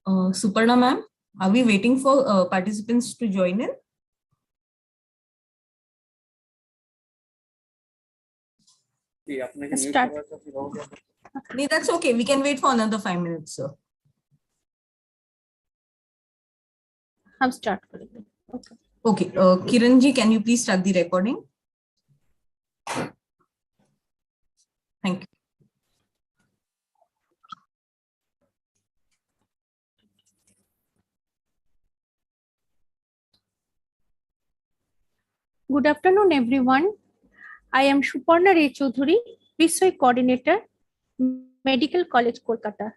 Suparna ma'am, are we waiting for participants to join in? Start. No, that's okay. We can wait for another 5 minutes, sir. I'm start. Okay. Okay. Kiran ji, can you please start the recording? Thank you. Good afternoon, everyone. I am Suparna Chaudhary, Research Coordinator, Medical College, Kolkata.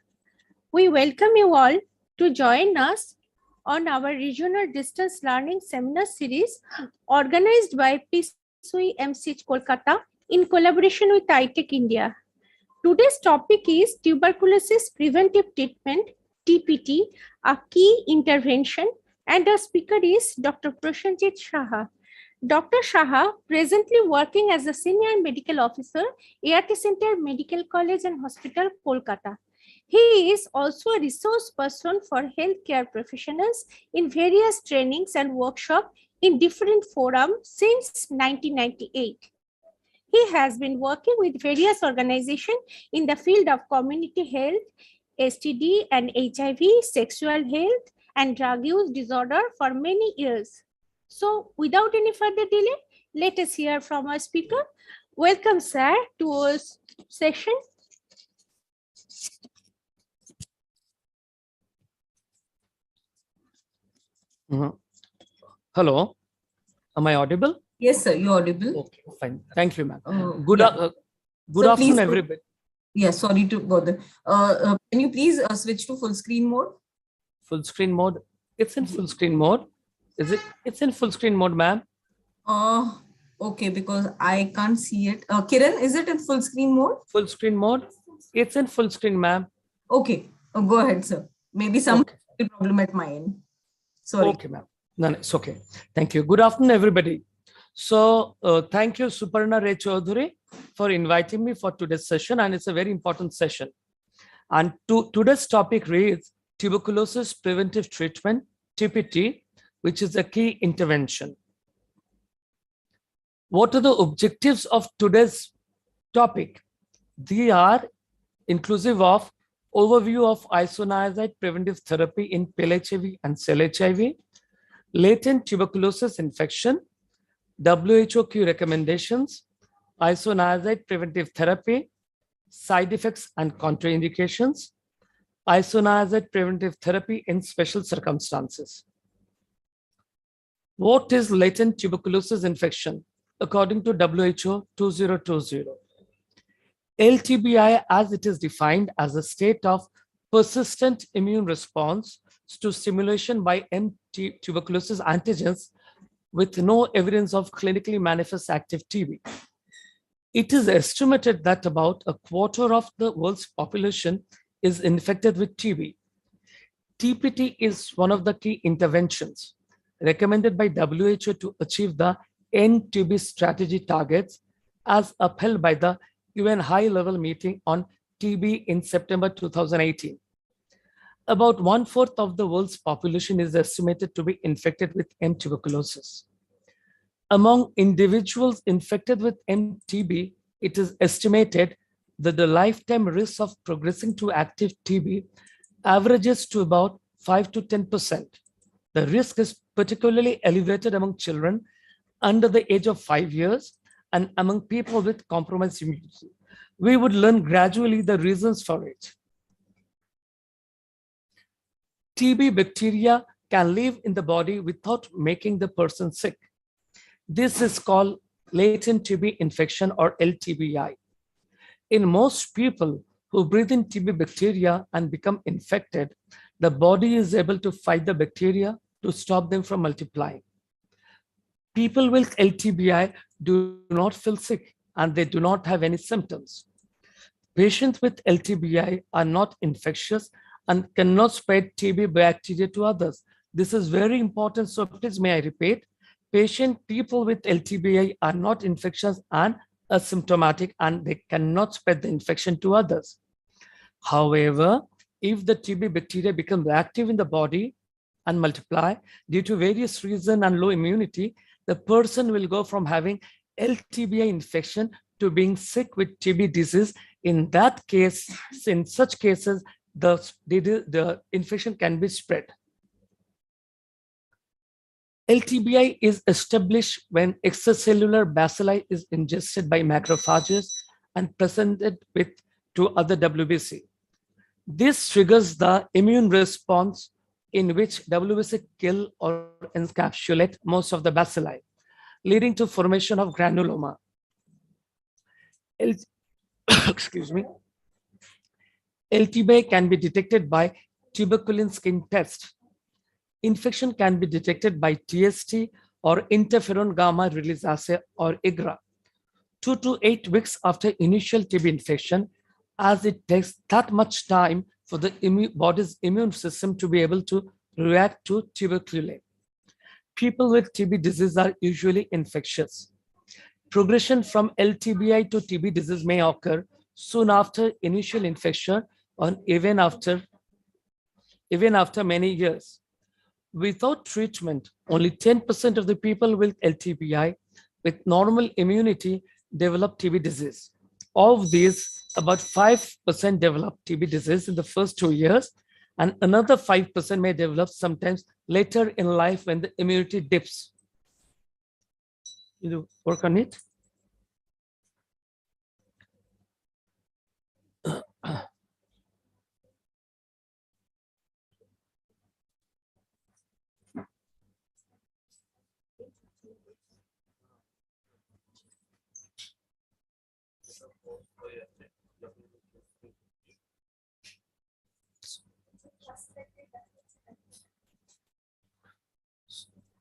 We welcome you all to join us on our regional distance learning seminar series organized by PSUI MCH Kolkata in collaboration with iTech India. Today's topic is tuberculosis preventive treatment, TPT, a key intervention, and our speaker is Dr. Prasenjit Saha. Dr. Saha, presently working as a Senior Medical Officer, ART Center Medical College and Hospital, Kolkata. He is also a resource person for healthcare professionals in various trainings and workshops in different forums since 1998. He has been working with various organizations in the field of community health, STD and HIV, sexual health, and drug use disorder for many years. So without any further delay, let us hear from our speaker. Welcome, sir, to our session. Hello, am I audible? Yes, sir, you're audible. Okay, fine. Thank you, ma'am. Good so afternoon, everybody. Yeah, sorry to bother. Can you please switch to full screen mode? Full screen mode. It's in full screen mode. Is it? It's in full screen mode, ma'am. Okay, because I can't see it. Kiran, is it in full screen mode? Full screen mode. It's in full screen, ma'am. Okay, go ahead, sir. Maybe some problem at my end. Sorry. Okay, ma'am. No, it's okay. Thank you. Good afternoon, everybody. So thank you, Suparna Chaudhary, for inviting me for today's session, and it's a very important session. And today's topic reads tuberculosis preventive treatment, TPT, which is a key intervention. What are the objectives of today's topic? They are inclusive of overview of isoniazid preventive therapy in pale HIV and cell HIV, latent tuberculosis infection, WHO key recommendations, isoniazid preventive therapy, side effects and contraindications, isoniazid preventive therapy in special circumstances. What is latent tuberculosis infection? According to WHO 2020, LTBI, as it is defined as a state of persistent immune response to stimulation by tuberculosis antigens with no evidence of clinically manifest active TB. It is estimated that about a quarter of the world's population is infected with TB. TPT is one of the key interventions recommended by WHO to achieve the end TB strategy targets as upheld by the UN high-level meeting on TB in September 2018. About 1/4 of the world's population is estimated to be infected with M. tuberculosis. Among individuals infected with MTB, it is estimated that the lifetime risk of progressing to active TB averages to about 5 to 10%. The risk is particularly elevated among children under the age of 5 years and among people with compromised immunity. We would learn gradually the reasons for it. TB bacteria can live in the body without making the person sick. This is called latent TB infection or LTBI. In most people who breathe in TB bacteria and become infected, the body is able to fight the bacteria to stop them from multiplying. People with LTBI do not feel sick and they do not have any symptoms. Patients with LTBI are not infectious and cannot spread TB bacteria to others. This is very important, so please may I repeat, people with LTBI are not infectious and asymptomatic and they cannot spread the infection to others. However, if the TB bacteria become active in the body and multiply due to various reasons and low immunity, the person will go from having LTBI infection to being sick with TB disease. In that case, in such cases, the infection can be spread. LTBI is established when extracellular bacilli is ingested by macrophages and presented with to other WBC. This triggers the immune response in which WBC kill or encapsulate most of the bacilli, leading to formation of granuloma. Excuse me. LTBI can be detected by tuberculin skin test. Infection can be detected by TST or interferon gamma release assay or IGRA. 2 to 8 weeks after initial TB infection, as it takes that much time for the body's immune system to be able to react to tuberculosis. People with TB disease are usually infectious. Progression from LTBI to TB disease may occur soon after initial infection or even after many years. Without treatment, only 10% of the people with LTBI with normal immunity develop TB disease. Of these, about 5% develop TB disease in the first 2 years, and another 5% may develop sometimes later in life when the immunity dips. You work on it.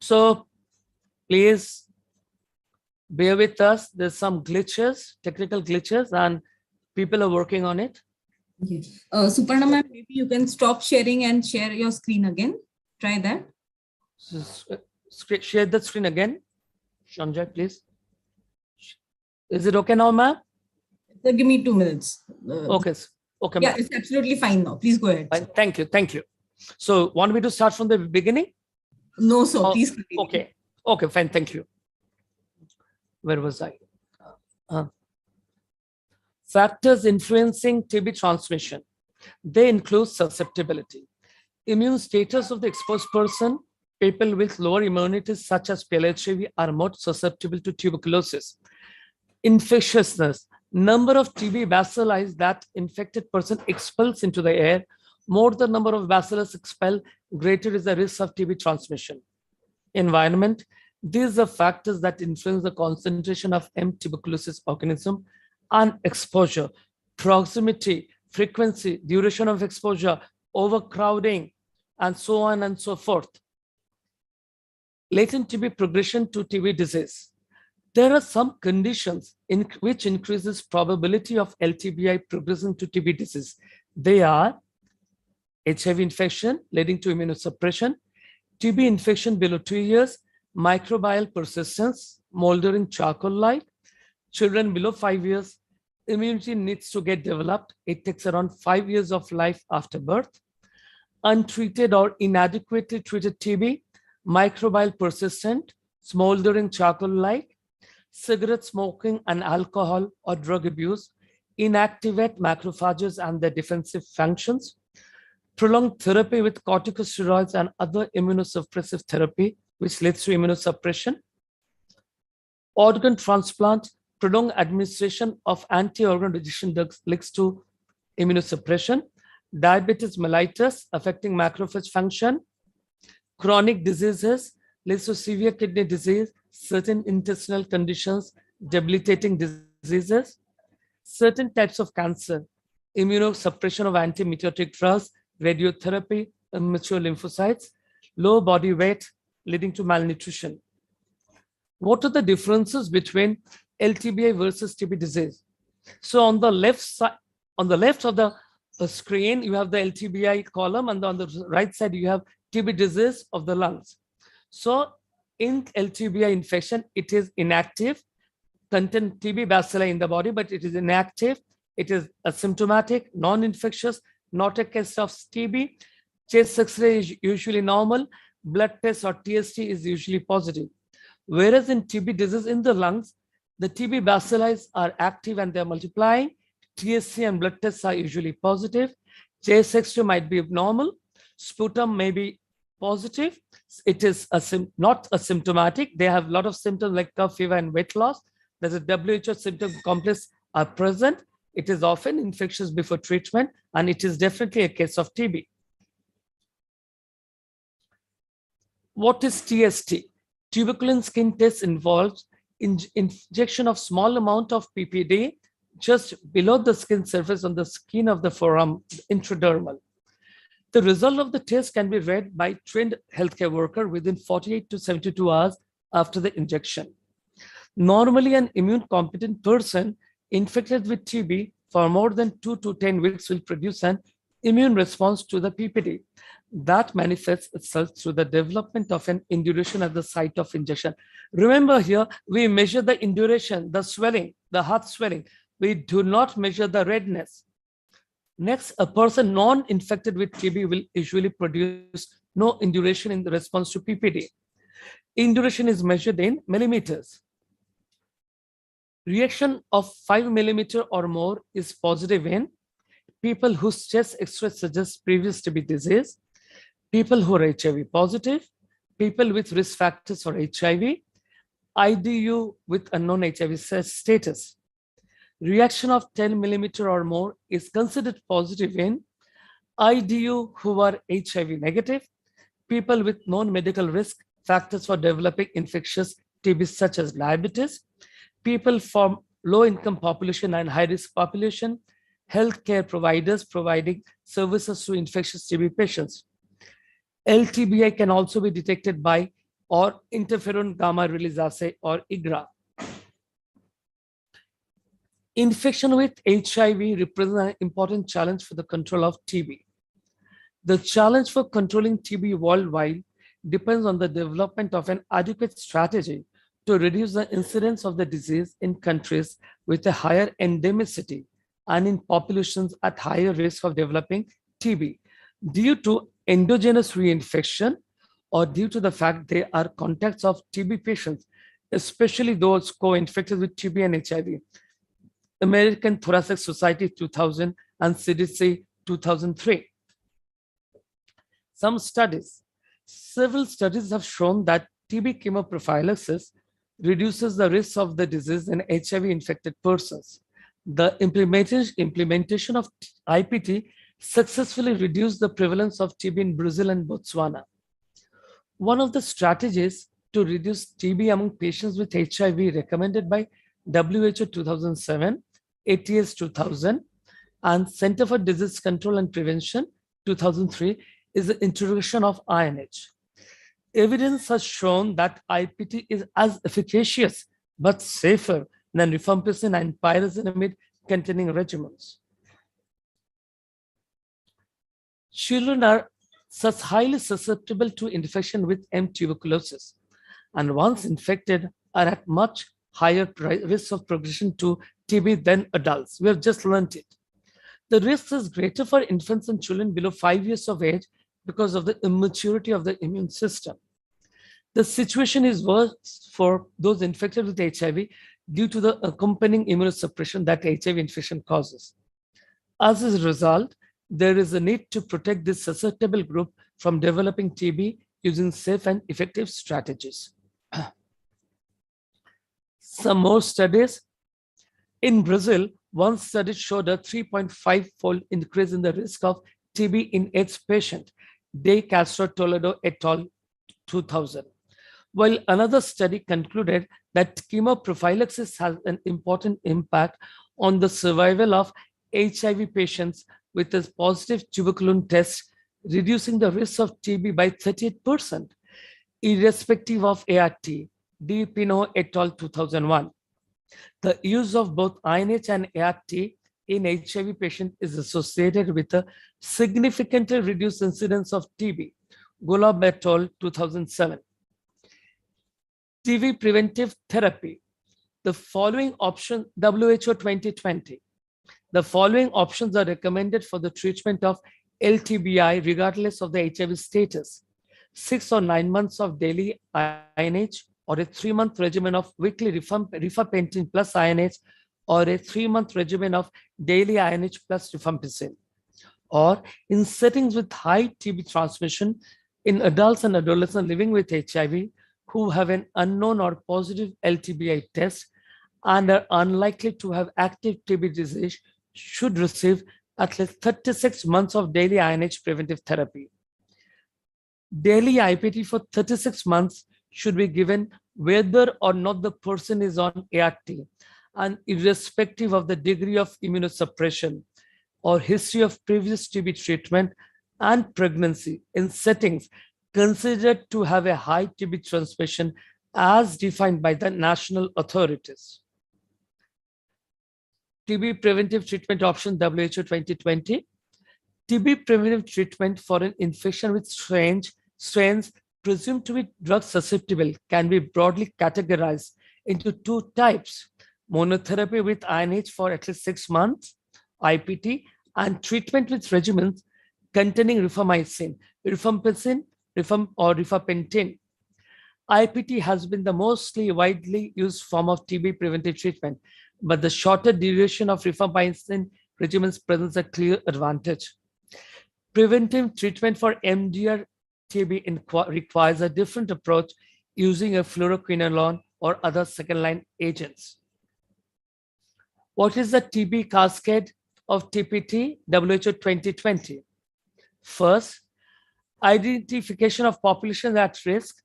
So please bear with us. There's some glitches, technical glitches, and people are working on it. Okay. Suparna ma'am, maybe you can stop sharing and share your screen again. Try that. Share the screen again. Sanjay, please. Is it okay now, ma'am? Give me 2 minutes. Okay. Okay, yeah, ma'am. it's absolutely fine now. Please go ahead. Fine. Thank you. Thank you. So want me to start from the beginning? No, sir. Please continue. Okay. Okay, fine. Thank you. Where was I? Factors influencing TB transmission. They include susceptibility, immune status of the exposed person. People with lower immunity, such as PLHV, are more susceptible to tuberculosis. Infectiousness, number of TB bacilli that infected person expels into the air. More the number of bacillus expelled, greater is the risk of TB transmission. Environment, these are factors that influence the concentration of M. tuberculosis organism and exposure, proximity, frequency, duration of exposure, overcrowding, and so on and so forth. Latent TB progression to TB disease. There are some conditions in which increases probability of LTBI progressing to TB disease. They are HIV infection leading to immunosuppression, TB infection below 2 years, microbial persistence, moldering charcoal-like, children below 5 years, immunity needs to get developed. It takes around 5 years of life after birth. Untreated or inadequately treated TB, microbial persistent, smoldering charcoal-like, cigarette smoking and alcohol or drug abuse, inactivate macrophages and their defensive functions, prolonged therapy with corticosteroids and other immunosuppressive therapy, which leads to immunosuppression, organ transplant, prolonged administration of anti-organ rejection drugs leads to immunosuppression, diabetes mellitus affecting macrophage function, chronic diseases leads to severe kidney disease, certain intestinal conditions, debilitating diseases, certain types of cancer, immunosuppression of anti-mitotic drugs, radiotherapy, immature lymphocytes, low body weight leading to malnutrition. What are the differences between LTBI versus TB disease? So on the left side, on the left of the screen, you have the LTBI column, and on the right side, you have TB disease of the lungs. So in LTBI infection, it is inactive, contain TB bacilli in the body, but it is inactive. It is asymptomatic, non-infectious, not a case of TB. Chest X-ray is usually normal. Blood test or TST is usually positive. Whereas in TB disease in the lungs, the TB bacilli are active and they're multiplying. TSC and blood tests are usually positive. Chest X-ray might be abnormal. Sputum may be positive. It is not asymptomatic. They have a lot of symptoms like cough, fever, and weight loss. There's a WHO symptom complex are present. It is often infectious before treatment, and it is definitely a case of TB. What is TST? Tuberculin skin test involves injection of small amount of PPD just below the skin surface on the skin of the forearm, intradermal. The result of the test can be read by trained healthcare worker within 48 to 72 hours after the injection. Normally, an immune competent person infected with TB for more than 2 to 10 weeks will produce an immune response to the PPD. That manifests itself through the development of an induration at the site of injection. Remember here, we measure the induration, the swelling, the heart swelling. We do not measure the redness. Next, a person non-infected with TB will usually produce no induration in the response to PPD. Induration is measured in millimeters. Reaction of 5 millimeter or more is positive in people whose chest X-ray suggests previous TB disease, people who are HIV positive, people with risk factors for HIV, IDU with unknown HIV status. Reaction of 10 millimeter or more is considered positive in IDU who are HIV negative, people with known medical risk factors for developing infectious TB such as diabetes, people from low-income population and high-risk population, healthcare providers providing services to infectious TB patients. LTBI can also be detected by or interferon gamma release assay or IGRA. Infection with HIV represents an important challenge for the control of TB. The challenge for controlling TB worldwide depends on the development of an adequate strategy to reduce the incidence of the disease in countries with a higher endemicity and in populations at higher risk of developing TB due to endogenous reinfection or due to the fact they are contacts of TB patients, especially those co-infected with TB and HIV. American Thoracic Society 2000 and CDC 2003. Several studies have shown that TB chemoprophylaxis reduces the risk of the disease in HIV-infected persons. The implementation of IPT successfully reduced the prevalence of TB in Brazil and Botswana. One of the strategies to reduce TB among patients with HIV recommended by WHO 2007, ATS 2000, and Center for Disease Control and Prevention 2003 is the introduction of INH. Evidence has shown that IPT is as efficacious but safer than rifampicin and pyrazinamide containing regimens. Children are such highly susceptible to infection with M. tuberculosis, and once infected are at much higher risk of progression to TB than adults. We have just learned it. The risk is greater for infants and children below 5 years of age because of the immaturity of the immune system. The situation is worse for those infected with HIV due to the accompanying immunosuppression that HIV infection causes. As a result, there is a need to protect this susceptible group from developing TB using safe and effective strategies. Some more studies. In Brazil, one study showed a 3.5-fold increase in the risk of TB in AIDS patient, De Castro Toledo et al. 2000. While another study concluded that chemoprophylaxis has an important impact on the survival of HIV patients with a positive tuberculin test, reducing the risk of TB by 38%, irrespective of ART, D. Pino et al. 2001. The use of both INH and ART in HIV patients is associated with a significantly reduced incidence of TB, Golub et al. 2007. TB preventive therapy. The following option, WHO 2020. The following options are recommended for the treatment of LTBI regardless of the HIV status: 6 or 9 months of daily INH, or a 3-month regimen of weekly rifampicin plus INH, or a 3-month regimen of daily INH plus rifampicin. Or in settings with high TB transmission in adults and adolescents living with HIV who have an unknown or positive LTBI test and are unlikely to have active TB disease should receive at least 36 months of daily INH preventive therapy. Daily IPT for 36 months should be given whether or not the person is on ART, and irrespective of the degree of immunosuppression or history of previous TB treatment and pregnancy in settings considered to have a high TB transmission as defined by the national authorities. TB preventive treatment option WHO 2020. TB preventive treatment for an infection with strains presumed to be drug susceptible can be broadly categorized into 2 types: monotherapy with INH for at least 6 months, IPT, and treatment with regimens containing rifamycin, rifampicin, or rifapentin. IPT has been the mostly widely used form of TB preventive treatment, but the shorter duration of rifamycin regimens presents a clear advantage. Preventive treatment for MDR TB requires a different approach using a fluoroquinolone or other second-line agents. What is the TB cascade of TPT WHO 2020? First, identification of populations at risk,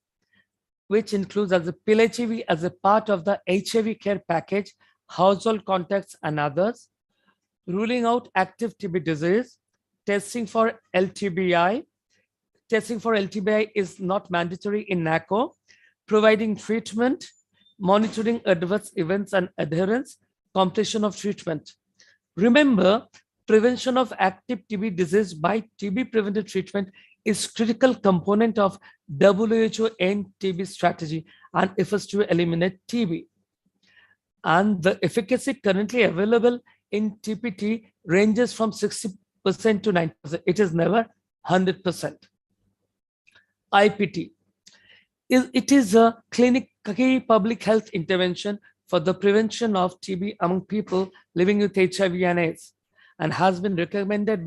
which includes as a pill HIV as a part of the HIV care package, household contacts, and others. Ruling out active TB disease, testing for LTBI. Testing for LTBI is not mandatory in NACO. Providing treatment, monitoring adverse events and adherence, completion of treatment. Remember, prevention of active TB disease by TB preventive treatment is critical component of WHO end TB strategy and efforts to eliminate TB. And the efficacy currently available in TPT ranges from 60% to 90%. It is never 100%. IPT. It is a clinical public health intervention for the prevention of TB among people living with HIV and AIDS, and has been recommended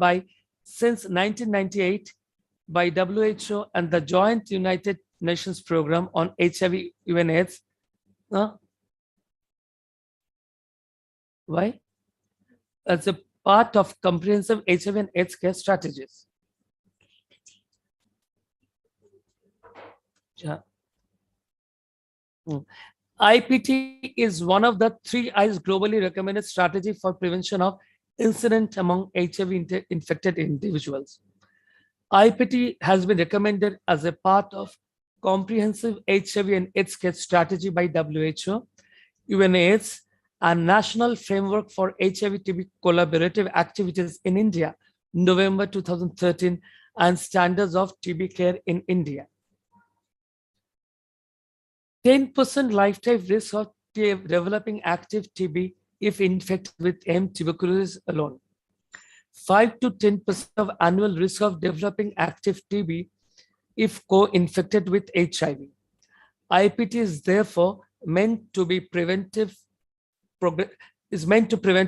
since 1998 by WHO and the Joint United Nations Program on HIV and AIDS. Why? As a part of comprehensive HIV and AIDS care strategies. Yeah. IPT is one of the 3 I's globally recommended strategy for prevention of incident among HIV infected individuals. IPT has been recommended as a part of comprehensive HIV and AIDS care strategy by WHO, UNAIDS, and National Framework for HIV-TB Collaborative Activities in India, November 2013, and Standards of TB Care in India. 10% lifetime risk of developing active TB if infected with tuberculosis alone. 5 to 10% of annual risk of developing active TB if co-infected with HIV. IPT is therefore meant to be prevent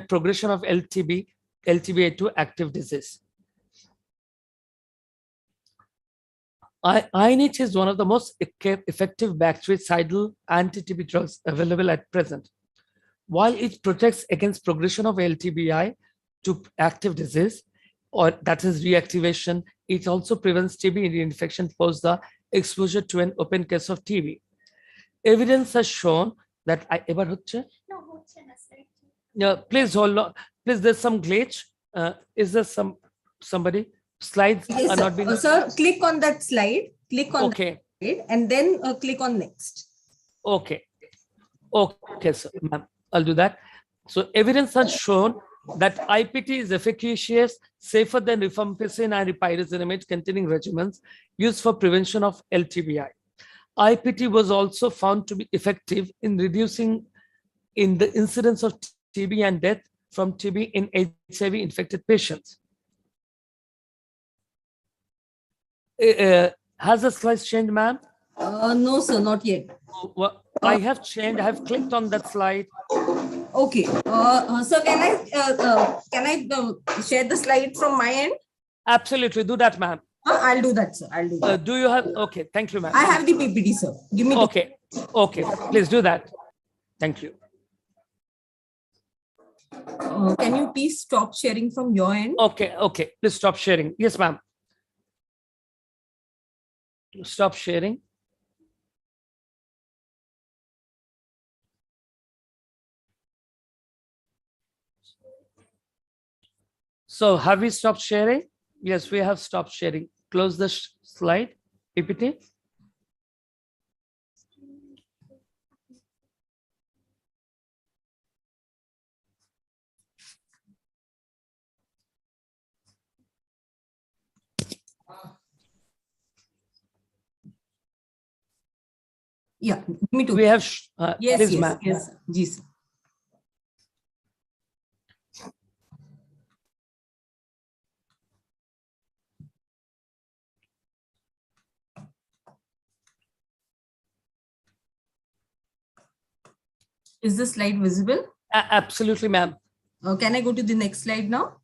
progression of LTBA to active disease. INH is one of the most effective bactericidal anti-TB drugs available at present. While it protects against progression of LTBI to active disease, or that is reactivation, it also prevents TB reinfection post the exposure to an open case of TB. Evidence has shown that please hold on. Please, there's some glitch. Is there somebody? Slides yes, are not being. Sir, click on that slide. Click on okay. that slide and then click on next. Okay. Okay, sir. I'll do that. So evidence has shown that IPT is efficacious, safer than rifampicin and pyrazinamide containing regimens used for prevention of LTBI. IPT was also found to be effective in reducing the incidence of TB and death from TB in HIV-infected patients. Has the slides changed, ma'am? No, sir, not yet. Well, I have changed. I have clicked on that slide. Okay. Sir, can I share the slide from my end? Absolutely, do that, ma'am. I'll do that, sir. I'll do that. Do you have? Okay, thank you, ma'am. I have the PPT, sir. Give me. Okay, okay, please do that. Thank you. Can you please stop sharing from your end? Okay, okay, please stop sharing. Yes, ma'am. Stop sharing. So have we stopped sharing? Yes, we have stopped sharing. Close the slide, PPT. Yeah, me too. We have, yes, please, yes, ma'am. yes, yes. Is the slide visible? Absolutely, ma'am. Can I go to the next slide now?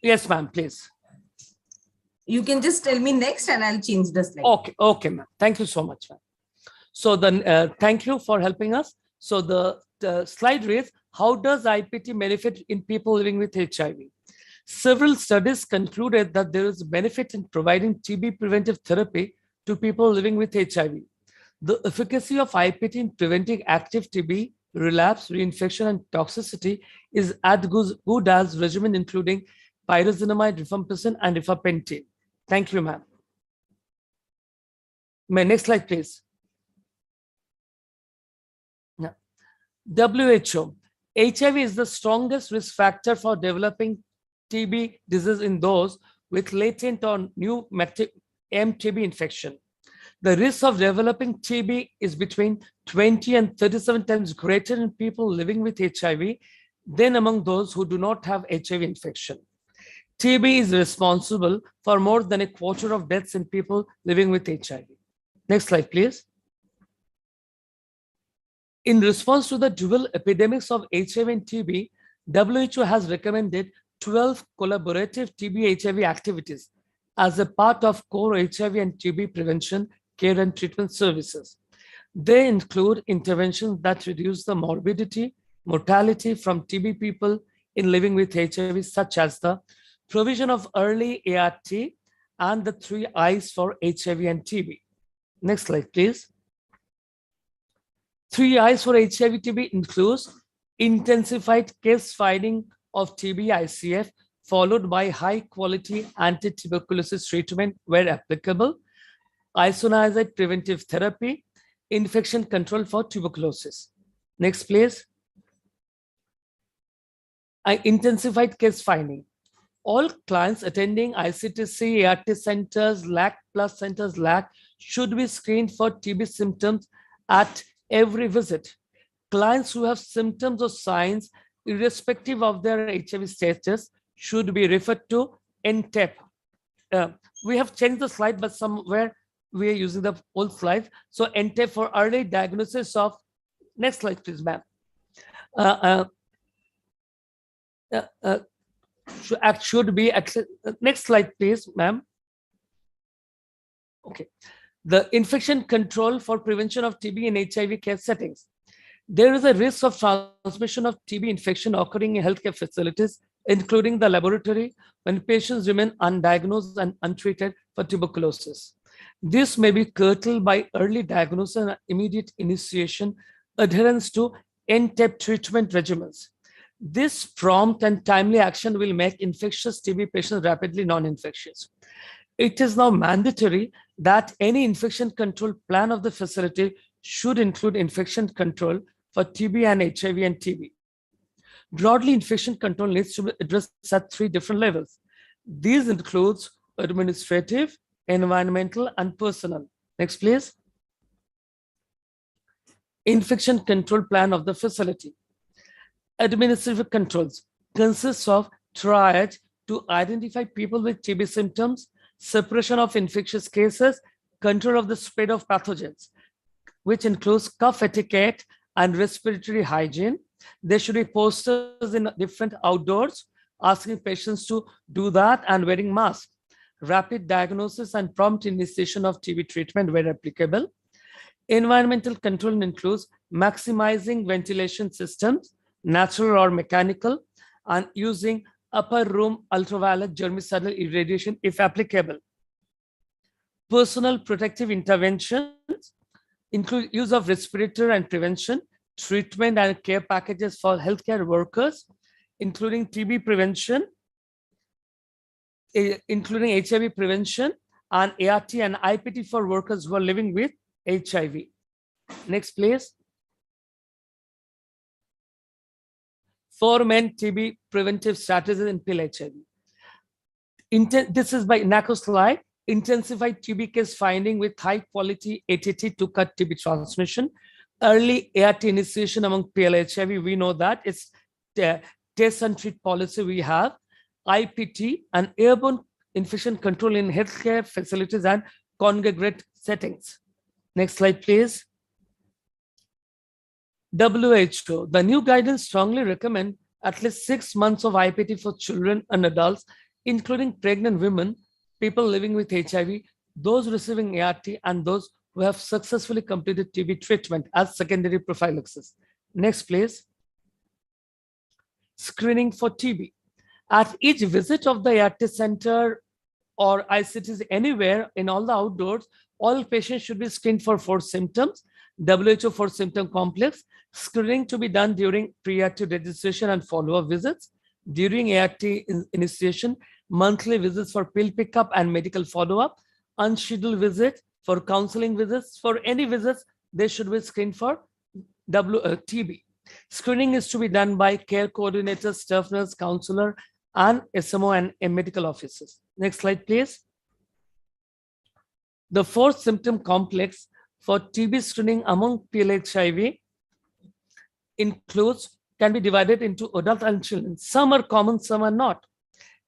Yes, ma'am, please. You can just tell me next and I'll change the slide. Okay, okay, ma'am. Thank you so much, ma'am. So then, thank you for helping us. So the slide reads, how does IPT benefit in people living with HIV? Several studies concluded that there is a benefit in providing TB preventive therapy to people living with HIV. The efficacy of IPT in preventing active TB, relapse, reinfection, and toxicity is as good as regimen including pyrazinamide, rifampicin, and rifampicin. Thank you, ma'am. My next slide, please. WHO, HIV is the strongest risk factor for developing TB disease in those with latent or new MTB infection. The risk of developing TB is between 20 and 37 times greater in people living with HIV than among those who do not have HIV infection. TB is responsible for more than a quarter of deaths in people living with HIV. Next slide, please. In response to the dual epidemics of HIV and TB, WHO has recommended 12 collaborative TB-HIV activities as a part of core HIV and TB prevention, care, and treatment services. They include interventions that reduce the morbidity, mortality from TB people in living with HIV, such as the provision of early ART and the 3 I's for HIV and TB. Next slide, please. 3 I's for HIV TB includes intensified case finding of TB ICF, followed by high quality anti-tuberculosis treatment where applicable, isoniazid preventive therapy, infection control for tuberculosis. Next, please. Intensified case finding. All clients attending ICTC, ART centers, LAC plus centers, LAC should be screened for TB symptoms at every visit. Clients who have symptoms or signs, irrespective of their HIV status, should be referred to NTEP. We have changed the slide, but somewhere we are using the old slides. So NTEP for early diagnosis of, next slide, please, ma'am. Should be, next slide, please, ma'am. Okay. The infection control for prevention of TB in HIV care settings. There is a risk of transmission of TB infection occurring in healthcare facilities, including the laboratory, when patients remain undiagnosed and untreated for tuberculosis. This may be curtailed by early diagnosis and immediate initiation, adherence to NTEP treatment regimens. This prompt and timely action will make infectious TB patients rapidly non-infectious. It is now mandatory that any infection control plan of the facility should include infection control for TB and HIV and TB. Broadly, infection control needs to be addressed at 3 different levels. These includes administrative, environmental, and personal. Next, please. Infection control plan of the facility. Administrative controls. consists of triage to identify people with TB symptoms, suppression of infectious cases, control of the spread of pathogens, which includes cough etiquette and respiratory hygiene. There should be posters in different outdoors asking patients to do that and wearing masks. Rapid diagnosis and prompt initiation of TB treatment where applicable. Environmental control includes maximizing ventilation systems, natural or mechanical, and using upper room ultraviolet germicidal irradiation if applicable. Personal protective interventions include use of respirator and prevention, treatment and care packages for healthcare workers, including TB prevention, including HIV prevention, and ART and IPT for workers who are living with HIV. Next, please. For men, TB preventive strategies in pill HIV. This is by NACO slide. Intensified TB case finding with high quality ATT to cut TB transmission. Early ART initiation among PL HIV, we know that it's the test and treat policy we have. IPT and airborne infection control in healthcare facilities and congregate settings. Next slide, please. WHO, the new guidance strongly recommend at least 6 months of IPT for children and adults, including pregnant women, people living with HIV, those receiving ART, and those who have successfully completed TB treatment as secondary prophylaxis. Next, please. Screening for TB. At each visit of the ART center or ICTs anywhere in all the outdoors, all patients should be screened for 4 symptoms, WHO 4-symptom complex, screening to be done during pre-ART registration and follow-up visits, during ART initiation, monthly visits for pill pickup and medical follow-up, unscheduled visit for counseling visits. For any visits, they should be screened for TB. Screening is to be done by care coordinators, staff nurse, counselor, and SMO and medical officers. Next slide, please. The 4-symptom complex for TB screening among PLHIV includes, can be divided into adult and children. Some are common, some are not.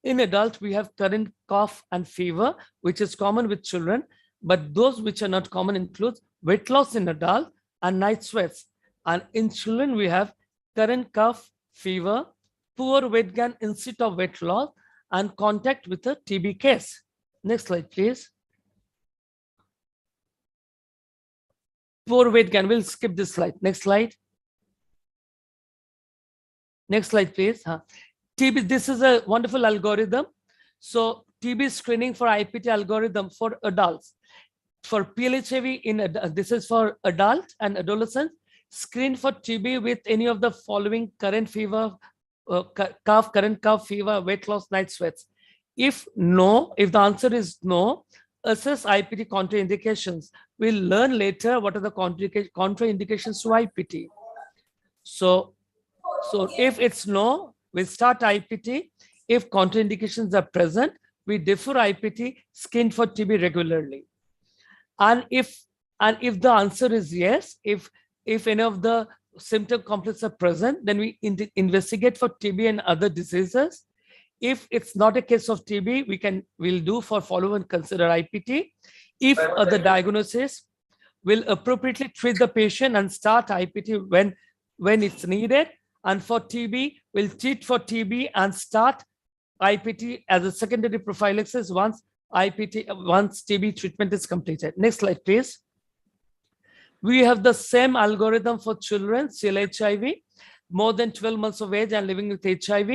In adult, we have current cough and fever, which is common with children, but those which are not common include weight loss in adult and night sweats. And in children, we have current cough, fever, poor weight gain instead of weight loss, and contact with a TB case. Next slide, please. Poor weight gain, we'll skip this slide. Next slide. Next slide, please. TB, this is a wonderful algorithm. So TB screening for IPT algorithm for adults. For PLHIV, this is for adult and adolescents. Screen for TB with any of the following: current fever, current cough, fever, weight loss, night sweats. If no, if the answer is no, assess IPT contraindications. We'll learn later what are the contraindications to IPT. So if it's no, we start IPT. If contraindications are present, we defer IPT, screen for TB regularly. And if the answer is yes, if any of the symptom complexes are present, then we investigate for TB and other diseases. If it's not a case of TB, we'll do for follow and consider IPT. If other diagnosis, will appropriately treat the patient and start IPT when it's needed. And for TB, we'll treat for TB and start IPT as a secondary prophylaxis once TB treatment is completed. Next slide, please. We have the same algorithm for children, CLHIV, more than 12 months of age and living with HIV.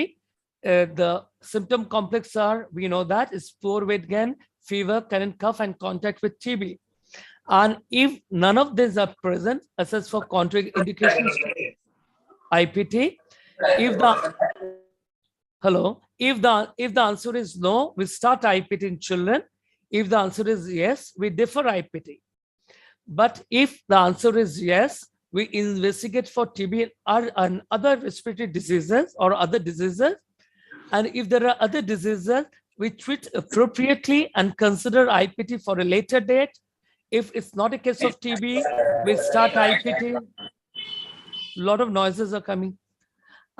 The symptom complex are, we know that, is poor weight gain, fever, current cough, and contact with TB. And if none of these are present, assess for contraindications to IPT. If the answer is no, we start IPT in children. If the answer is yes, we defer IPT. But if the answer is yes, we investigate for TB and other respiratory diseases or other diseases. And if there are other diseases, we treat appropriately and consider IPT for a later date. If it's not a case of TB, we start IPT. A lot of noises are coming.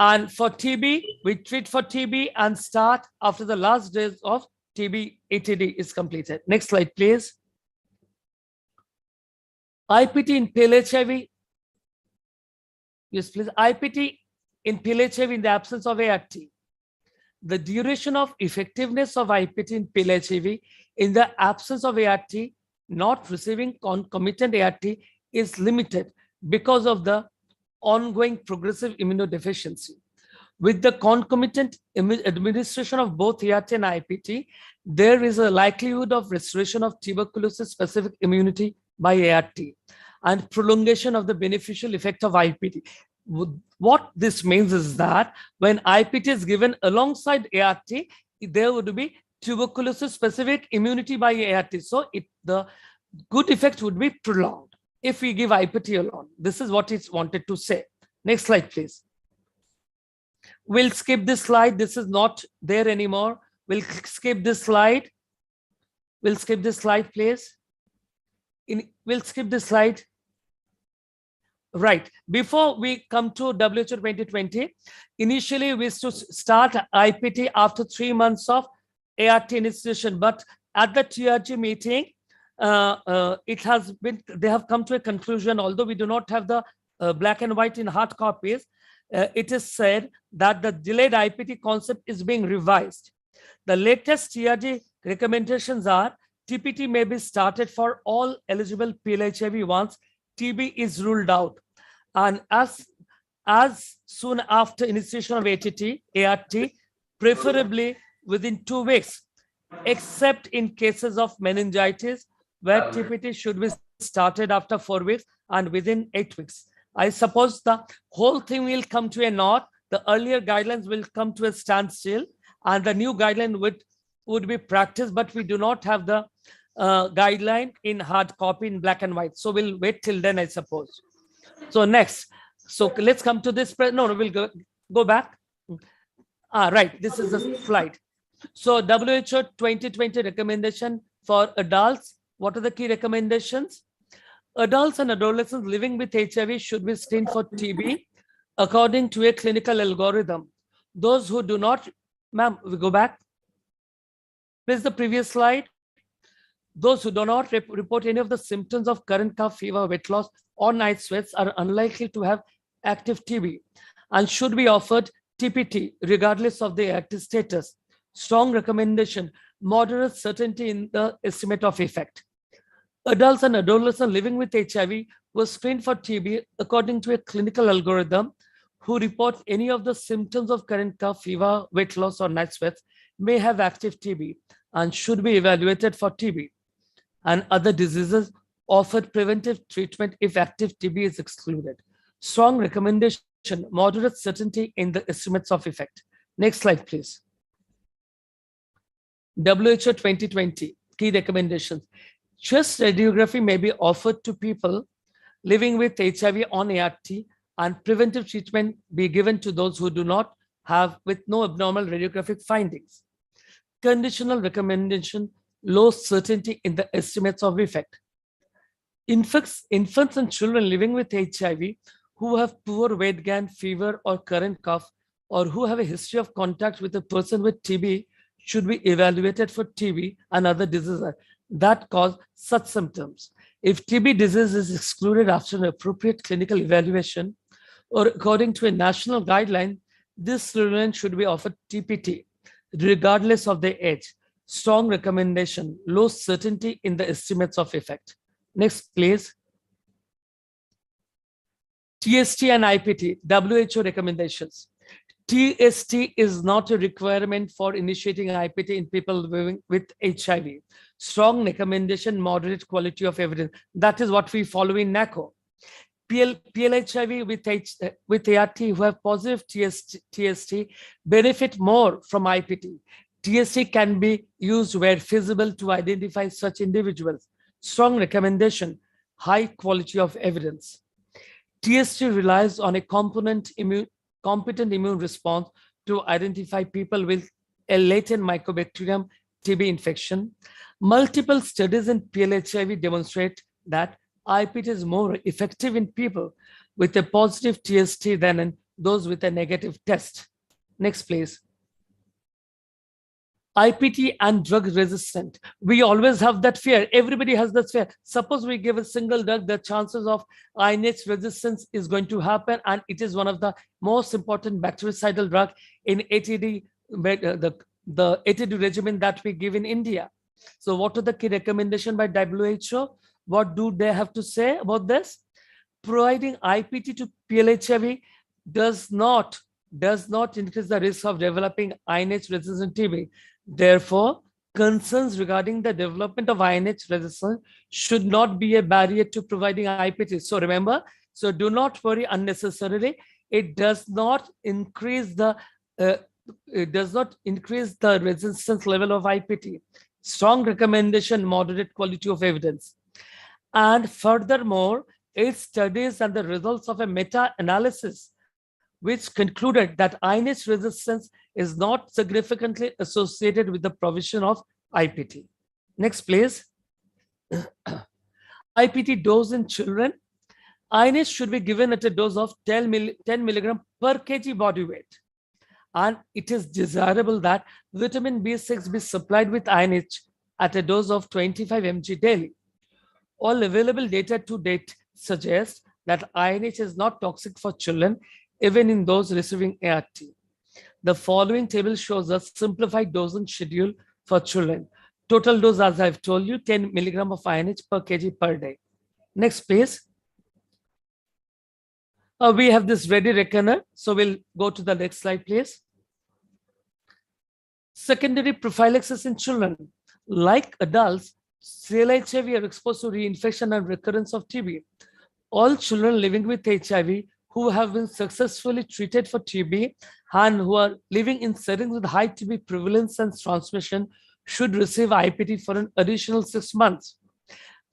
And for TB, we treat for TB and start after the last days of TB ATD is completed. Next slide, please. IPT in pale HIV. Yes, please. IPT in pale HIV in the absence of ART. The duration of effectiveness of IPT in pale HIV in the absence of ART, not receiving concomitant ART, is limited because of the ongoing progressive immunodeficiency. With the concomitant administration of both ART and IPT, there is a likelihood of restoration of tuberculosis-specific immunity by ART and prolongation of the beneficial effect of IPT. What this means is that when IPT is given alongside ART, there would be tuberculosis-specific immunity by ART. So the good effect would be prolonged if we give IPT alone. This is what it's wanted to say. Next slide, please. We'll skip this slide. This is not there anymore. We'll skip this slide. We'll skip this slide, please. We'll skip this slide. Right. Before we come to WHO 2020, initially we used to start IPT after 3 months of ART initiation. But at the TRG meeting, they have come to a conclusion, although we do not have the black and white in hard copies, it is said that the delayed IPT concept is being revised. The latest TRG recommendations are TPT may be started for all eligible PLHIV once TB is ruled out, and as soon after initiation of ART, preferably within 2 weeks, except in cases of meningitis, where TPT should be started after 4 weeks and within 8 weeks. I suppose the whole thing will come to a knot. The earlier guidelines will come to a standstill, and the new guideline would be practiced, but we do not have the guideline in hard copy in black and white. So we'll wait till then, I suppose. So next, so let's come to this. No, we'll go back. Right, this is the slide. So WHO 2020 recommendation for adults. What are the key recommendations? Adults and adolescents living with HIV should be screened for TB according to a clinical algorithm. Those who do not, ma'am, we go back. Please, the previous slide. Those who do not report any of the symptoms of current cough, fever, weight loss, or night sweats are unlikely to have active TB and should be offered TPT regardless of their active status. Strong recommendation, moderate certainty in the estimate of effect. Adults and adolescents living with HIV were screened for TB according to a clinical algorithm who report any of the symptoms of current cough, fever, weight loss, or night sweats may have active TB and should be evaluated for TB and other diseases, offered preventive treatment if active TB is excluded. Strong recommendation, moderate certainty in the estimates of effect. Next slide, please. WHO 2020 key recommendations. Chest radiography may be offered to people living with HIV on ART, and preventive treatment be given to those who do not have with no abnormal radiographic findings. Conditional recommendation, low certainty in the estimates of effect. Infants and children living with HIV who have poor weight gain, fever, or current cough, or who have a history of contact with a person with TB should be evaluated for TB and other diseases that cause such symptoms. If TB disease is excluded after an appropriate clinical evaluation or according to a national guideline, this children should be offered TPT regardless of their age. Strong recommendation, low certainty in the estimates of effect. Next, please. TST and IPT, WHO recommendations. TST is not a requirement for initiating IPT in people living with HIV. Strong recommendation, moderate quality of evidence. That is what we follow in NACO. PLHIV with ART who have positive TST benefit more from IPT. TST can be used where feasible to identify such individuals. Strong recommendation, high quality of evidence. TST relies on a competent immune response to identify people with a latent mycobacterium TB infection. Multiple studies in PLHIV demonstrate that IPT is more effective in people with a positive TST than in those with a negative test. Next, please. IPT and drug resistant. We always have that fear. Everybody has that fear. Suppose we give a single drug, the chances of INH resistance is going to happen, and it is one of the most important bactericidal drug in ATD, the ATD regimen that we give in India. So what are the key recommendation by WHO? What do they have to say about this? Providing IPT to PLHIV does not increase the risk of developing INH resistant TB. Therefore, concerns regarding the development of INH resistance should not be a barrier to providing IPT. So remember, so do not worry unnecessarily. It does not increase the resistance level of IPT. Strong recommendation, moderate quality of evidence. And furthermore, its studies and the results of a meta-analysis which concluded that INH resistance is not significantly associated with the provision of IPT. Next, please. IPT dose in children. INH should be given at a dose of 10 milligram per kg body weight. And it is desirable that vitamin B6 be supplied with INH at a dose of 25 mg daily. All available data to date suggest that INH is not toxic for children, even in those receiving ART. The following table shows a simplified dosing schedule for children. Total dose, as I've told you, 10 milligram of INH per kg per day. Next, please. We have this ready reckoner. So we'll go to the next slide, please. Secondary prophylaxis in children. Like adults, CLHIV are exposed to reinfection and recurrence of TB. All children living with HIV who have been successfully treated for TB and who are living in settings with high TB prevalence and transmission should receive IPT for an additional 6 months.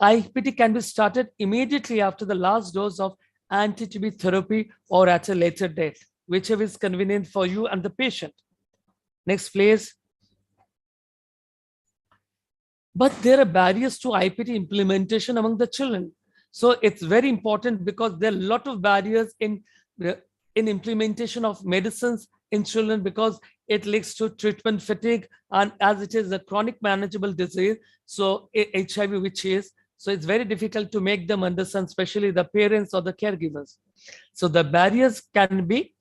IPT can be started immediately after the last dose of anti-TB therapy or at a later date, whichever is convenient for you and the patient. Next, please. But there are barriers to IPT implementation among the children. So it's very important because there are a lot of barriers in implementation of medicines in children because it leads to treatment fatigue, and as it is a chronic manageable disease, so HIV, which is, so it's very difficult to make them understand, especially the parents or the caregivers. So the barriers can be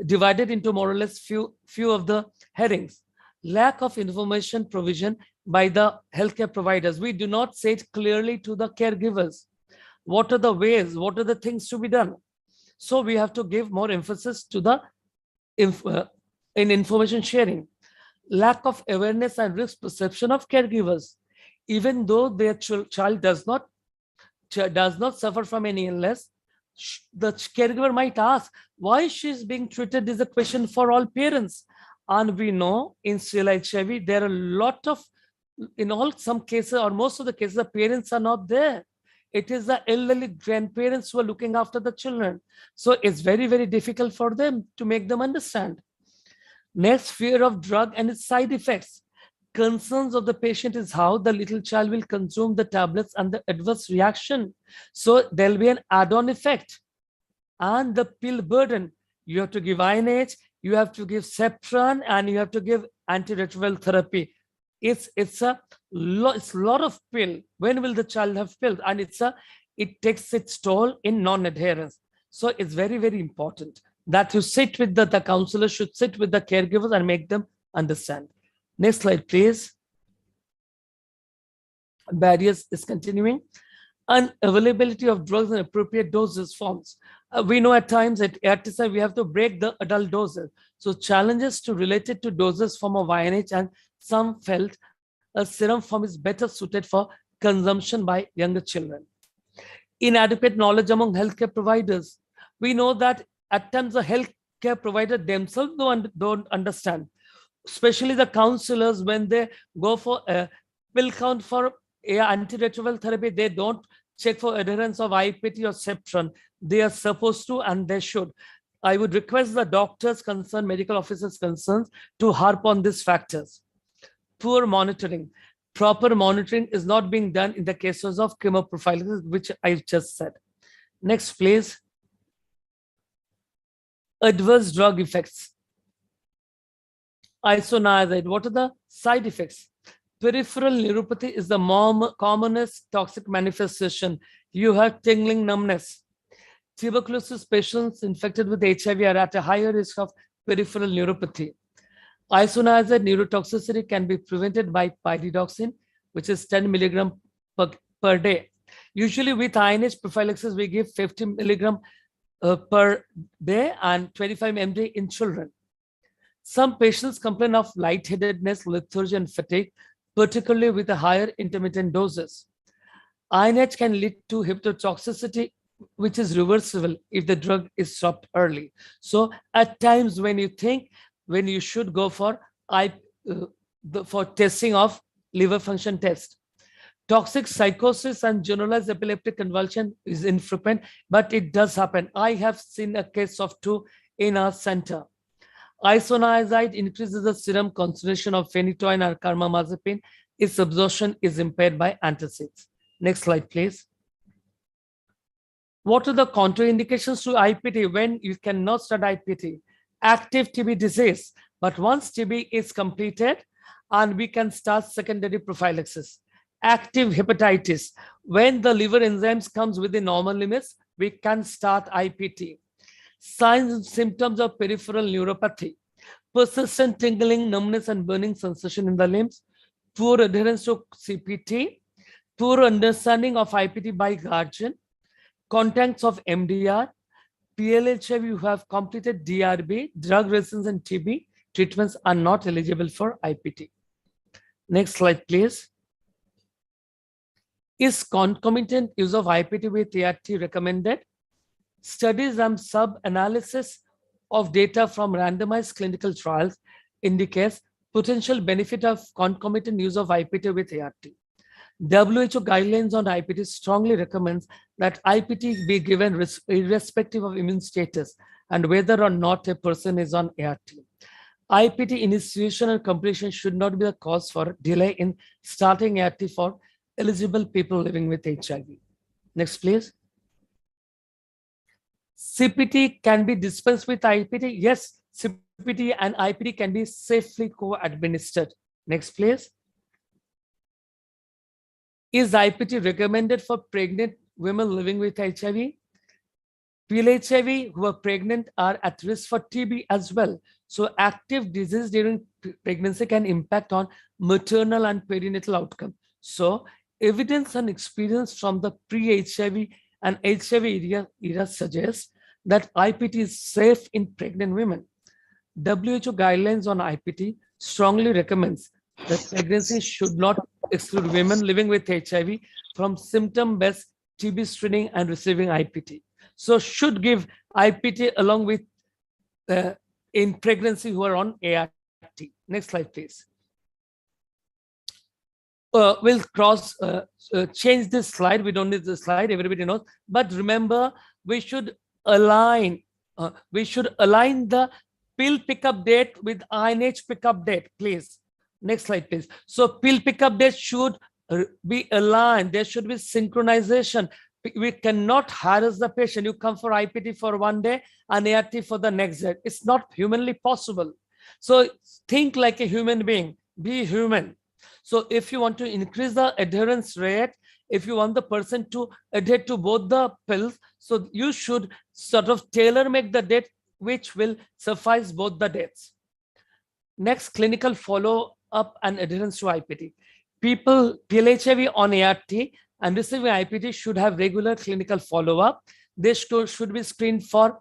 divided into more or less few of the headings. Lack of information provision by the healthcare providers. We do not say it clearly to the caregivers. What are the ways? What are the things to be done? So we have to give more emphasis to the in information sharing. Lack of awareness and risk perception of caregivers. Even though their child does not suffer from any illness, the caregiver might ask, why she's being treated is a question for all parents. And we know in CLHIV, there are a lot of, in all some cases or most of the cases, the parents are not there. It is the elderly grandparents who are looking after the children. So it's very, very difficult for them to make them understand. Next, fear of drug and its side effects. Concerns of the patient is how the little child will consume the tablets and the adverse reaction. So there'll be an add-on effect. And the pill burden. You have to give INH, you have to give Septran, and you have to give antiretroviral therapy. It's a lot of pill. When will the child have pill? And it takes its toll in non-adherence. So it's very, very important that you sit with the counselor should sit with the caregivers and make them understand. Next slide, please. Barriers is continuing. Unavailability of drugs and appropriate doses forms. We know at times at RTSI we have to break the adult doses. So challenges related to doses form of INH, and some felt a serum form is better suited for consumption by younger children. Inadequate knowledge among healthcare providers. We know that at times the healthcare provider themselves don't understand, especially the counselors when they go for a pill count for antiretroviral therapy, they don't check for adherence of IPT or Septran. They are supposed to, and they should. I would request the doctors concerned, medical officers concerned, to harp on these factors. Poor monitoring. Proper monitoring is not being done in the cases of chemoprophylaxis, which I just said. Next, please. Adverse drug effects. Isoniazid. What are the side effects? Peripheral neuropathy is the commonest toxic manifestation. You have tingling numbness. Tuberculosis patients infected with HIV are at a higher risk of peripheral neuropathy. Isoniazid neurotoxicity can be prevented by pyridoxine, which is 10 milligram per day. Usually with INH prophylaxis, we give 50 milligram per day and 25 mg in children. Some patients complain of lightheadedness, lethargy, and fatigue, particularly with a higher intermittent doses. INH can lead to hepatotoxicity, which is reversible if the drug is stopped early. So at times when you should go for testing of liver function test. Toxic psychosis and generalized epileptic convulsion is infrequent, but it does happen. I have seen a case of 2 in our center. Isoniazid increases the serum concentration of phenytoin and carbamazepine. Its absorption is impaired by antacids. Next slide, please. What are the contraindications to IPT when you cannot start IPT? Active TB disease, but once TB is completed, and we can start secondary prophylaxis. Active hepatitis, when the liver enzymes comes within normal limits, we can start IPT. Signs and symptoms of peripheral neuropathy, persistent tingling, numbness, and burning sensation in the limbs, poor adherence to CPT, poor understanding of IPT by guardian, contacts of MDR, PLHIV who have completed DRB, drug resistance, and TB treatments are not eligible for IPT. Next slide, please. Is concomitant use of IPT with ART recommended? Studies and sub-analysis of data from randomized clinical trials indicates potential benefit of concomitant use of IPT with ART. WHO guidelines on IPT strongly recommends that IPT be given irrespective of immune status and whether or not a person is on ART. IPT initiation and completion should not be the cause for delay in starting ART for eligible people living with HIV. Next, please. CPT can be dispensed with IPT. Yes, CPT and IPT can be safely co-administered. Next, please. Is IPT recommended for pregnant women living with HIV? PLHIV who are pregnant are at risk for TB as well. So active disease during pregnancy can impact on maternal and perinatal outcome. So evidence and experience from the pre-HIV and HIV era suggests that IPT is safe in pregnant women. WHO guidelines on IPT strongly recommends that pregnancy should not exclude women living with HIV from symptom-based TB screening and receiving IPT. So should give IPT along with in pregnancy who are on ART. Next slide, please. We'll change this slide. We don't need this slide. Everybody knows. But remember, we should align. The pill pickup date with INH pickup date, please. Next slide, please. So pill pickup date should be aligned. There should be synchronization. We cannot harass the patient. You come for IPT for one day and ART for the next day. It's not humanly possible. So think like a human being. Be human. So if you want to increase the adherence rate, if you want the person to adhere to both the pills, so you should sort of tailor make the date which will suffice both the dates. Next, clinical follow-up and adherence to IPT. People PLHIV on ART and receiving IPT should have regular clinical follow-up. They should be screened for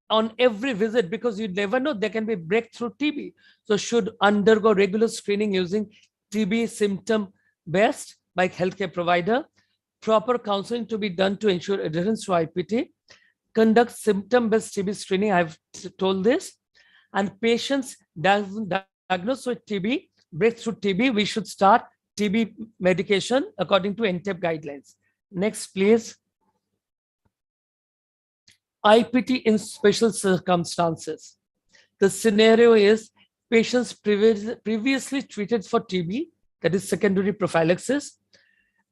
on every visit because you never know, there can be breakthrough TB. So should undergo regular screening using TB symptom based by healthcare provider. Proper counseling to be done to ensure adherence to IPT. Conduct symptom-based TB screening. I've told this. And patients diagnosed with TB, breakthrough TB, we should start TB medication according to NTEP guidelines. Next, please. IPT in special circumstances. The scenario is patients previously treated for TB, that is secondary prophylaxis.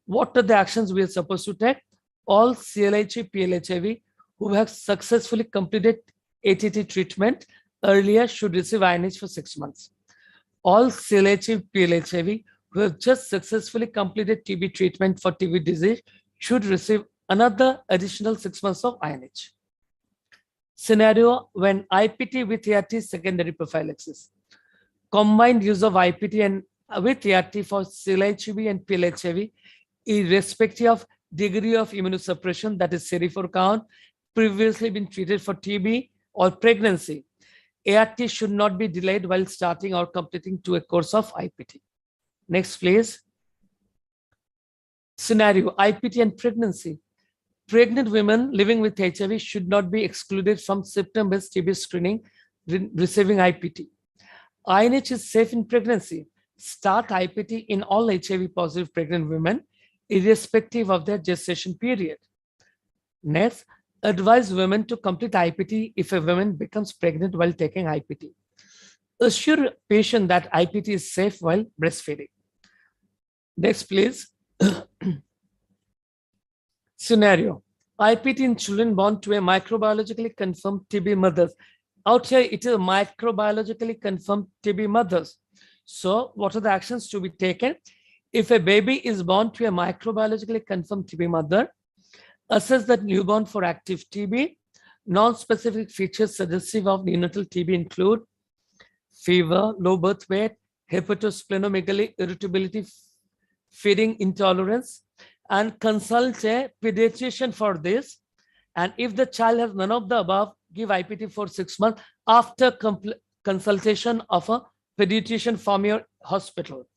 What are the actions we are supposed to take? All CLHV, PLHIV who have successfully completed ATT treatment earlier should receive INH for 6 months. All CLHV, PLHV who have just successfully completed TB treatment for TB disease should receive another additional 6 months of INH. Scenario when IPT with ART is secondary prophylaxis. Combined use of IPT and with ART for CLHV and PLHV, irrespective of degree of immunosuppression, that is CD4 count, previously been treated for TB or pregnancy, ART should not be delayed while starting or completing to a course of IPT. Next, please. Scenario, IPT and pregnancy. Pregnant women living with HIV should not be excluded from symptom-based TB screening receiving IPT. INH is safe in pregnancy. Start IPT in all HIV-positive pregnant women, irrespective of their gestation period. Next, advise women to complete IPT if a woman becomes pregnant while taking IPT. Assure patient that IPT is safe while breastfeeding. Next, please. Scenario, IPT in children born to a microbiologically confirmed TB mothers. Out here, it is microbiologically confirmed TB mothers. So what are the actions to be taken? If a baby is born to a microbiologically confirmed TB mother, assess that newborn for active TB. Non-specific features suggestive of neonatal TB include fever, low birth weight, hepatosplenomegaly, irritability, feeding intolerance, and consult a pediatrician for this. And if the child has none of the above, give IPT for 6 months after consultation of a pediatrician from your hospital.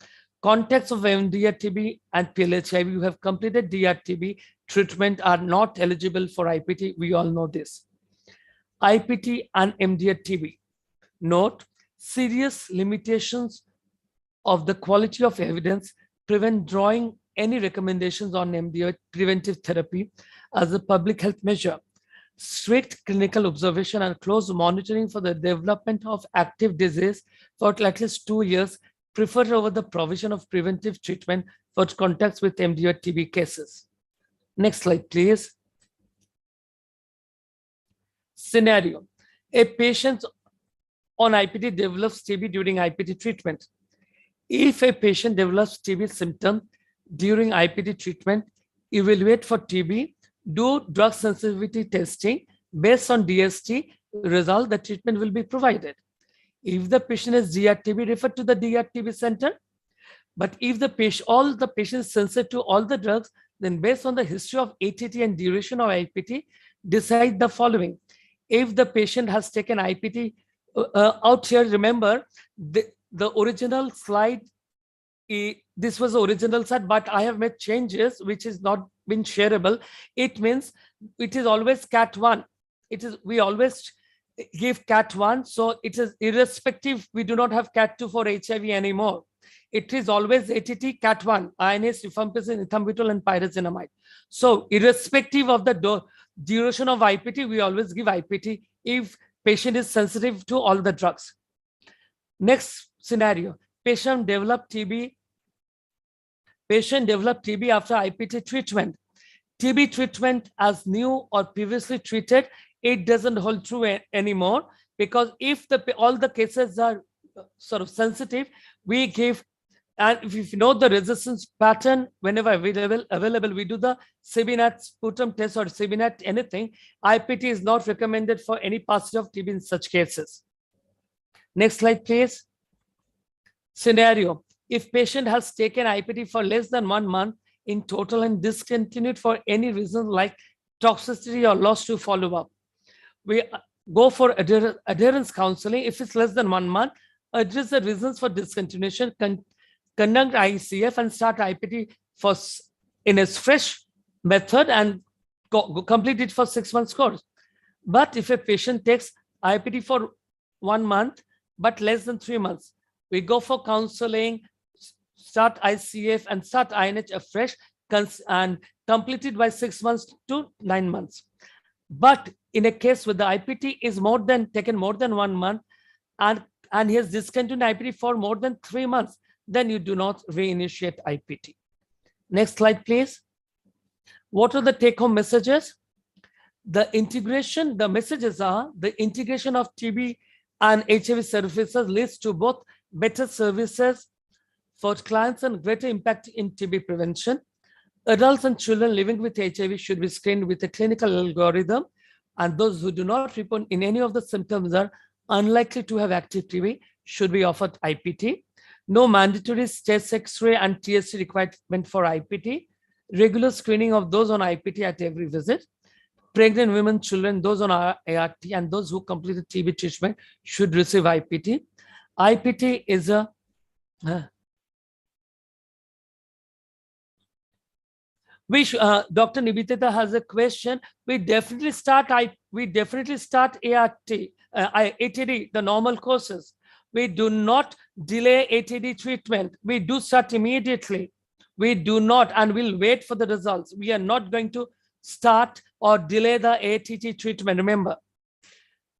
Contacts of MDR-TB and PLHIV who have completed DR-TB treatment are not eligible for IPT. We all know this. IPT and MDR-TB. Note, serious limitations of the quality of evidence prevent drawing any recommendations on MDR preventive therapy as a public health measure. Strict clinical observation and close monitoring for the development of active disease for at least 2 years preferred over the provision of preventive treatment for contacts with MDR-TB cases. Next slide, please. Scenario, a patient on IPT develops TB during IPT treatment. If a patient develops TB symptom during IPT treatment, evaluate for TB, do drug sensitivity testing. Based on DST result, the treatment will be provided. If the patient is DR-TB, refer to the DR-TB center. But if the patient, all the patients sensitive to all the drugs, then based on the history of ATT and duration of IPT, decide the following. If the patient has taken IPT, out here, remember, the original slide, this was the original slide, but I have made changes, which is not been shareable. It means it is always CAT 1. It is, we always give CAT 1. So it is irrespective. We do not have CAT 2 for HIV anymore. It is always ATT CAT 1, INS, rifampicin, ethambutol, and pyrazinamide. So irrespective of the duration of IPT, we always give IPT if patient is sensitive to all the drugs. Next scenario, patient developed TB after IPT treatment. TB treatment as new or previously treated, it doesn't hold true anymore, because if all the cases are sort of sensitive, we give, and if you know the resistance pattern, whenever available, we do the CBNAT sputum test or CBNAT anything. IPT is not recommended for any positive TB in such cases. Next slide, please. Scenario, if patient has taken IPT for less than 1 month in total and discontinued for any reason like toxicity or loss to follow-up, we go for adherence counseling. If it's less than 1 month, address the reasons for discontinuation, conduct ICF and start IPT in a fresh method and complete it for 6 months course. But if a patient takes IPT for 1 month, but less than 3 months, we go for counseling, start ICF and start INH afresh and complete it by 6 months to 9 months. But in a case where the IPT is taken more than 1 month and he has discontinued IPT for more than 3 months, then you do not reinitiate IPT. Next slide, please. What are the take-home messages? The integration, the messages are the integration of TB and HIV services leads to both better services for clients and greater impact in TB prevention. Adults and children living with HIV should be screened with a clinical algorithm, and those who do not report in any of the symptoms are unlikely to have active TB should be offered IPT. No mandatory chest X-ray and TSC requirement for IPT. Regular screening of those on IPT at every visit. Pregnant women, children, those on ART, and those who completed TB treatment should receive IPT. IPT is a Dr. Nivedita has a question. We definitely start ART, ATD, the normal courses. We do not delay ATD treatment. We do start immediately. We do not, and we'll wait for the results. We are not going to start or delay the ATD treatment. Remember.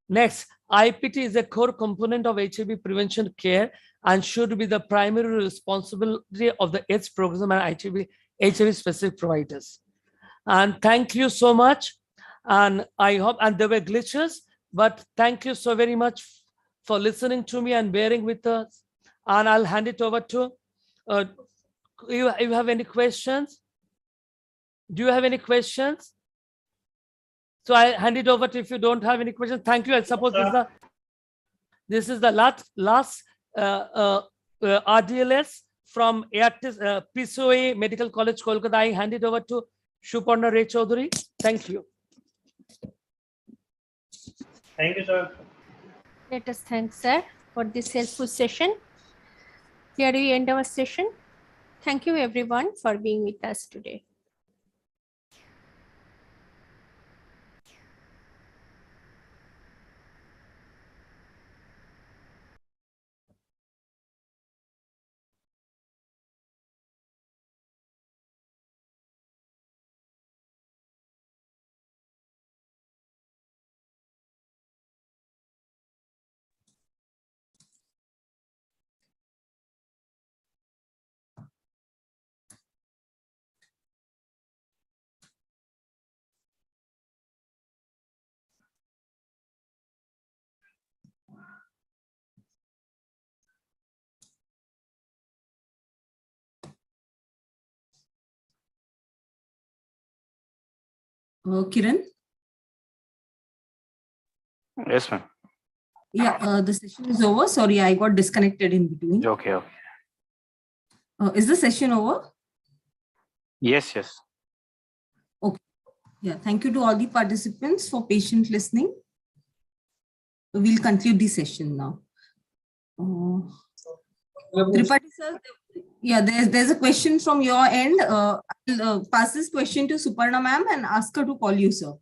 Next, IPT is a core component of HIV prevention care and should be the primary responsibility of the AIDS program and HIV specific providers. And thank you so much. And I hope, and there were glitches, but thank you so very much for listening to me and bearing with us. And I'll hand it over to, you have any questions? Do you have any questions? So I hand it over to, if you don't have any questions, thank you. I suppose this is the last RDLS from PCOA Medical College, Kolkata. I hand it over to Suparna Ray Chaudhary. Thank you. Thank you, sir. Let us thank sir for this helpful session. Here we end our session. Thank you everyone for being with us today. Kiran? Yes, ma'am. Yeah, the session is over. Sorry, I got disconnected in between. Okay. Is the session over? Yes. Okay. Yeah, thank you to all the participants for patient listening. We'll conclude the session now. Tripathi sir, yeah, there's a question from your end. I'll pass this question to Suparna ma'am and ask her to call you, sir.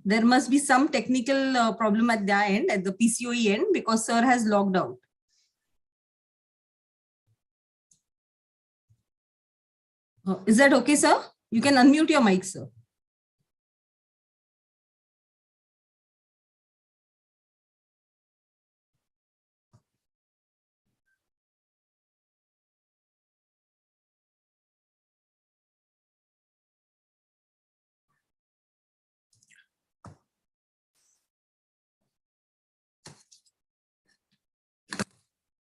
There must be some technical problem at their end, at the PCOE end, because sir has logged out. Is that okay, sir? You can unmute your mic, sir.